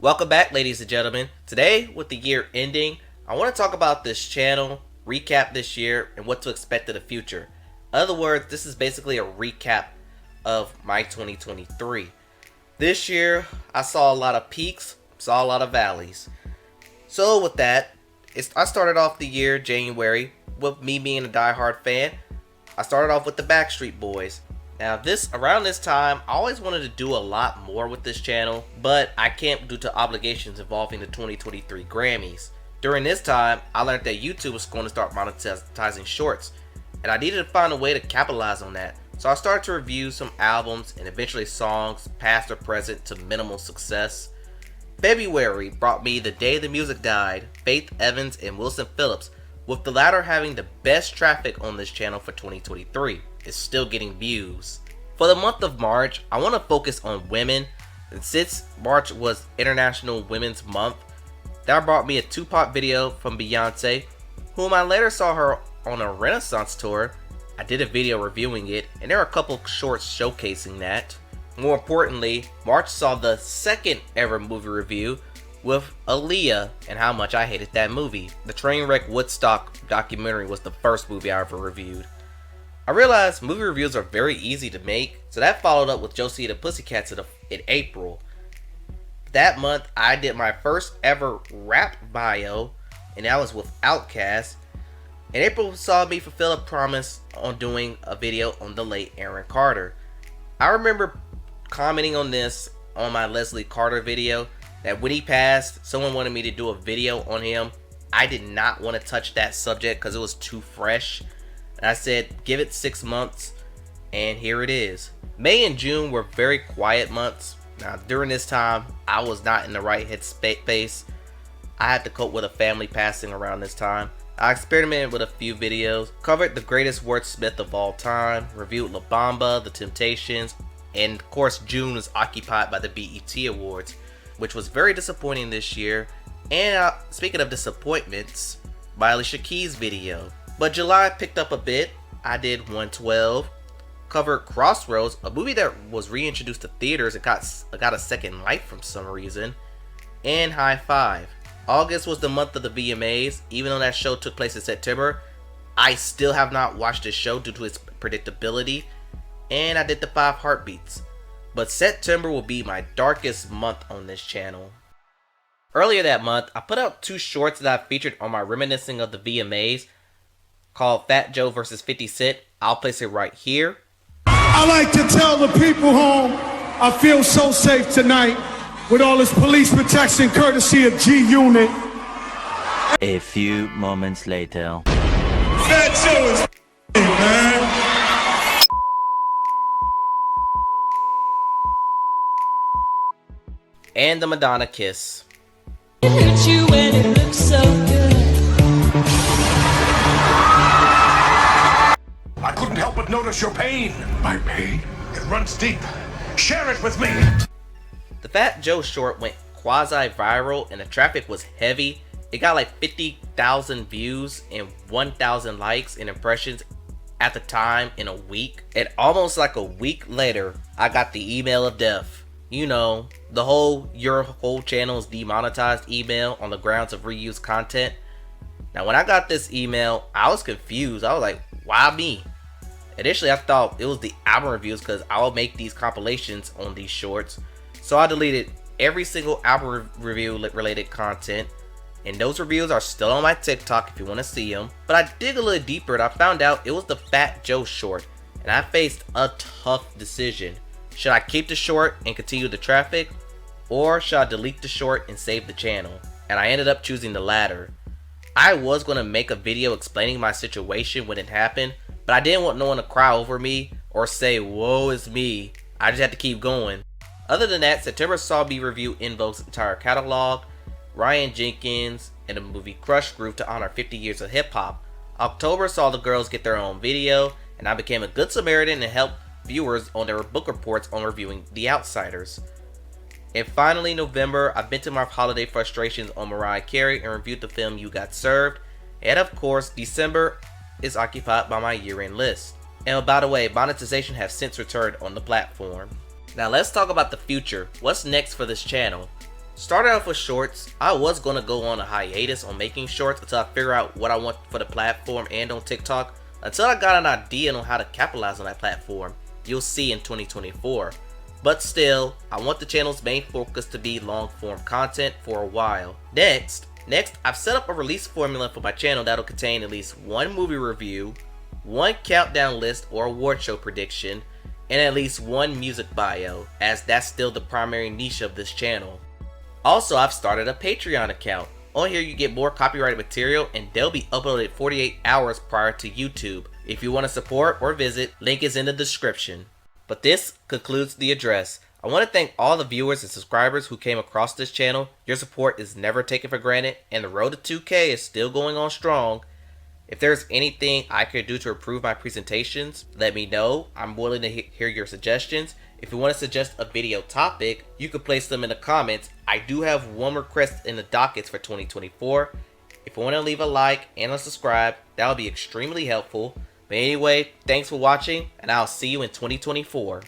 Welcome back, ladies and gentlemen. Today, with the year ending, I want to talk about this channel, recap this year, and what to expect in the future. In other words, this is basically a recap of my 2023. This year, I saw a lot of peaks, saw a lot of valleys. So with that, I started off the year, January, with me being a diehard fan. I started off with the Backstreet Boys. Now around this time, I always wanted to do a lot more with this channel, but I can't due to obligations involving the 2023 Grammys. During this time, I learned that YouTube was going to start monetizing shorts, and I needed to find a way to capitalize on that. So I started to review some albums and eventually songs, past or present, to minimal success. February brought me The Day the Music Died, Faith Evans and Wilson Phillips, with the latter having the best traffic on this channel for 2023. It's still getting views. For the month of March, I want to focus on women, and since March was International Women's Month, that brought me a two-part video from Beyonce, whom I later saw her on a Renaissance tour. I did a video reviewing it, and there are a couple shorts showcasing that. More importantly, March saw the second ever movie review with Aaliyah and how much I hated that movie. The Trainwreck Woodstock documentary was the first movie I ever reviewed. I realized movie reviews are very easy to make, so that followed up with Josie and the Pussycats in April. That month, I did my first ever rap bio, and that was with Outkast. And April saw me fulfill a promise on doing a video on the late Aaron Carter. I remember commenting on this on my Leslie Carter video, that when he passed, someone wanted me to do a video on him. I did not want to touch that subject because it was too fresh. And I said, give it 6 months, and here it is. May and June were very quiet months. Now, during this time, I was not in the right headspace. I had to cope with a family passing around this time. I experimented with a few videos, covered the greatest wordsmith of all time, reviewed La Bamba, The Temptations, and of course, June was occupied by the BET Awards, which was very disappointing this year. And speaking of disappointments, my Alicia Keys video. But July picked up a bit. I did 112, covered Crossroads, a movie that was reintroduced to theaters and got a second life from some reason, and High Five. August was the month of the VMAs. Even though that show took place in September, I still have not watched this show due to its predictability, and I did the 5 Heartbeats. But September will be my darkest month on this channel. Earlier that month, I put out 2 shorts that I featured on my reminiscing of the VMAs, called Fat Joe vs 50 Cent. I'll place it right here. I like to tell the people home, I feel so safe tonight with all this police protection courtesy of G-Unit. A few moments later. Fat Joe is man. And the Madonna kiss. It hurts you when it looks so good. I couldn't help but notice your pain. My pain? It runs deep. Share it with me. The Fat Joe short went quasi-viral and the traffic was heavy. It got like 50,000 views and 1,000 likes and impressions at the time in a week. And almost like a week later, I got the email of death. You know, the your whole channel is demonetized email on the grounds of reused content. Now when I got this email, I was confused. I was like, why me? Initially, I thought it was the album reviews because I'll make these compilations on these shorts. So I deleted every single album review related content. And those reviews are still on my TikTok if you want to see them. But I dig a little deeper and I found out it was the Fat Joe short. And I faced a tough decision. Should I keep the short and continue the traffic? Or should I delete the short and save the channel? And I ended up choosing the latter. I was going to make a video explaining my situation when it happened, but I didn't want no one to cry over me or say, woe is me. I just had to keep going. Other than that, September saw me review En Vogue's entire catalog, Ryan Jenkins, and the movie Crush Groove to honor 50 years of hip hop. October saw the girls get their own video, and I became a good Samaritan and helped viewers on their book reports on reviewing The Outsiders. And finally, November, I vented my holiday frustrations on Mariah Carey and reviewed the film You Got Served. And of course, December is occupied by my year-end list. And by the way, monetization has since returned on the platform. Now let's talk about the future. What's next for this channel? Starting off with shorts, I was going to go on a hiatus on making shorts until I figure out what I want for the platform and on TikTok. Until I got an idea on how to capitalize on that platform, you'll see in 2024. But still, I want the channel's main focus to be long form content for a while. Next, I've set up a release formula for my channel that'll contain at least one movie review, one countdown list or award show prediction, and at least one music bio, as that's still the primary niche of this channel. Also, I've started a Patreon account. On here you get more copyrighted material and they'll be uploaded 48 hours prior to YouTube. If you want to support or visit, link is in the description. But this concludes the address. I want to thank all the viewers and subscribers who came across this channel. Your support is never taken for granted and the road to 2K is still going on strong. If there's anything I could do to improve my presentations, let me know. I'm willing to hear your suggestions. If you want to suggest a video topic, you can place them in the comments. I do have one request in the dockets for 2024. If you want to leave a like and a subscribe, that would be extremely helpful. But anyway, thanks for watching, and I'll see you in 2024.